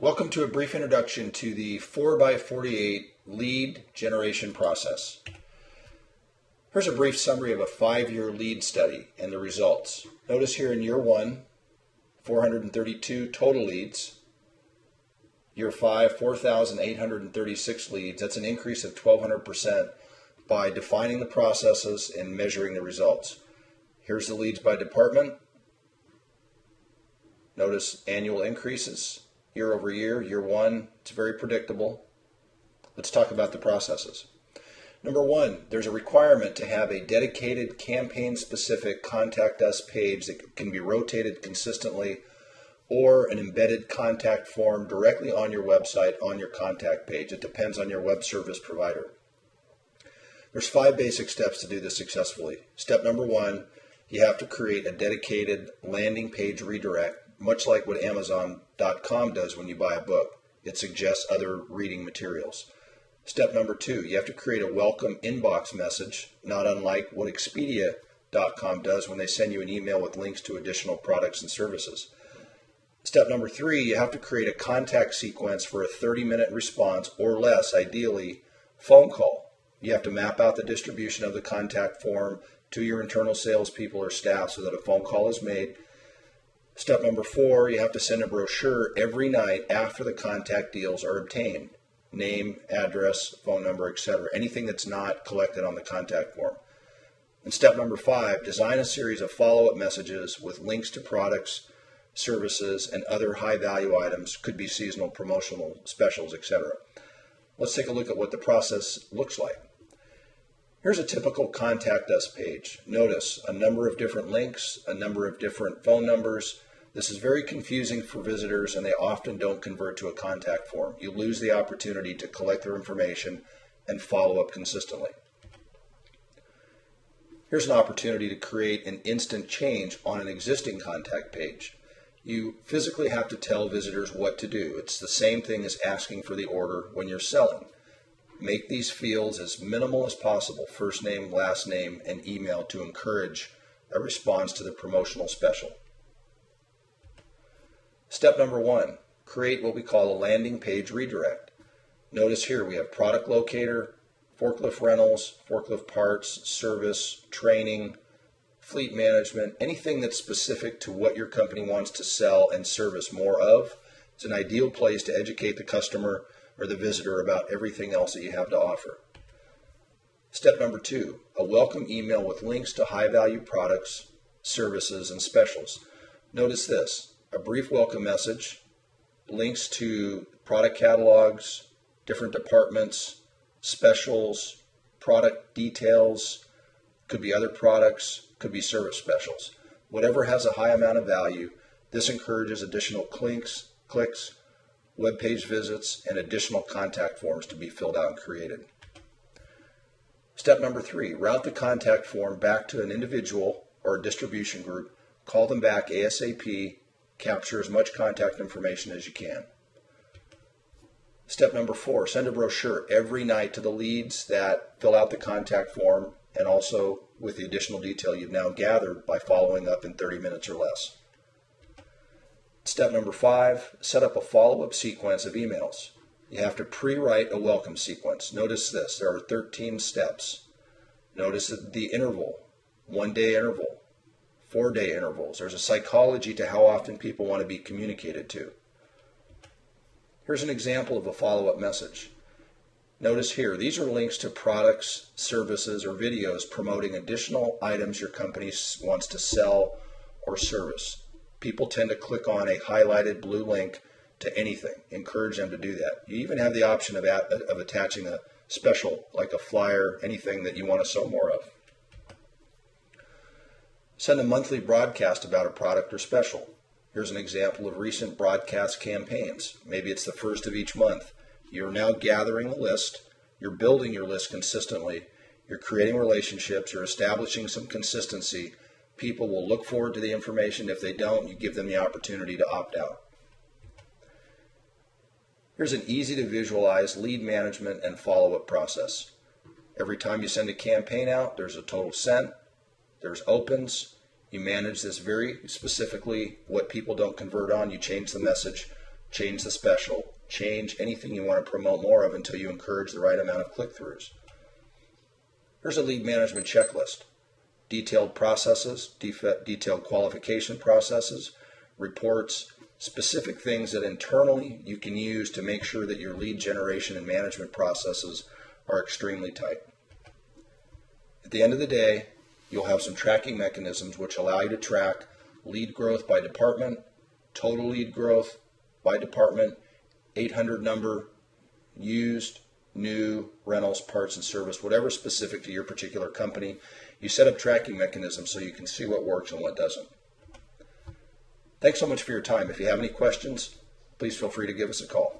Welcome to a brief introduction to the 4x48 lead generation process. Here's a brief summary of a 5-year lead study and the results. Notice here in year 1, 432 total leads. Year 5, 4,836 leads. That's an increase of 1,200% by defining the processes and measuring the results. Here's the leads by department. Notice annual increases. Year over year, year 1, it's very predictable. Let's talk about the processes. Number 1, there's a requirement to have a dedicated campaign-specific Contact Us page that can be rotated consistently, or an embedded contact form directly on your website on your contact page. It depends on your web service provider. There's 5 basic steps to do this successfully. Step number 1, you have to create a dedicated landing page redirect, much like what Amazon.com does when you buy a book. It suggests other reading materials. Step number 2, you have to create a welcome inbox message, not unlike what Expedia.com does when they send you an email with links to additional products and services. Step number 3, you have to create a contact sequence for a 30-minute response or less, ideally phone call. You have to map out the distribution of the contact form to your internal salespeople or staff so that a phone call is made. Step number 4, you have to send a brochure every night after the contact deals are obtained. Name, address, phone number, etc. Anything that's not collected on the contact form. And step number 5, design a series of follow-up messages with links to products, services, and other high-value items. Could be seasonal, promotional, specials, etc. Let's take a look at what the process looks like. Here's a typical Contact Us page. Notice a number of different links, a number of different phone numbers. This is very confusing for visitors, and they often don't convert to a contact form. You lose the opportunity to collect their information and follow up consistently. Here's an opportunity to create an instant change on an existing contact page. You physically have to tell visitors what to do. It's the same thing as asking for the order when you're selling. Make these fields as minimal as possible, first name, last name, and email, to encourage a response to the promotional special. Step number 1, create what we call a landing page redirect. Notice here we have product locator, forklift rentals, forklift parts, service, training, fleet management, anything that's specific to what your company wants to sell and service more of. It's an ideal place to educate the customer or the visitor about everything else that you have to offer. Step number 2, a welcome email with links to high-value products, services, and specials. Notice this, a brief welcome message, links to product catalogs, different departments, specials, product details, could be other products, could be service specials. Whatever has a high amount of value, this encourages additional clicks, web page visits, and additional contact forms to be filled out and created. Step number 3, route the contact form back to an individual or a distribution group. Call them back ASAP. Capture as much contact information as you can. Step number 4, send a brochure every night to the leads that fill out the contact form, and also with the additional detail you've now gathered by following up in 30 minutes or less. Step number 5, set up a follow-up sequence of emails. You have to pre-write a welcome sequence. Notice this, there are 13 steps. Notice the interval, 1-day interval, 4-day intervals. There's a psychology to how often people want to be communicated to. Here's an example of a follow-up message. Notice here, these are links to products, services, or videos promoting additional items your company wants to sell or service. People tend to click on a highlighted blue link to anything. Encourage them to do that. You even have the option of attaching a special, like a flyer, anything that you want to sell more of. Send a monthly broadcast about a product or special. Here's an example of recent broadcast campaigns. Maybe it's the first of each month. You're now gathering a list. You're building your list consistently. You're creating relationships. You're establishing some consistency. People will look forward to the information. If they don't, you give them the opportunity to opt out. Here's an easy to visualize lead management and follow-up process. Every time you send a campaign out, there's a total sent, there's opens. You manage this very specifically. What people don't convert on, you change the message change the special, change anything you want to promote more of until you encourage the right amount of click-throughs. Here's a lead management checklist. Detailed processes, detailed qualification processes, reports, specific things that internally you can use to make sure that your lead generation and management processes are extremely tight. At the end of the day, you'll have some tracking mechanisms which allow you to track lead growth by department, total lead growth by department, 800 number, used, new, rentals, parts and service, whatever specific to your particular company. You set up tracking mechanisms so you can see what works and what doesn't. Thanks so much for your time. If you have any questions, please feel free to give us a call.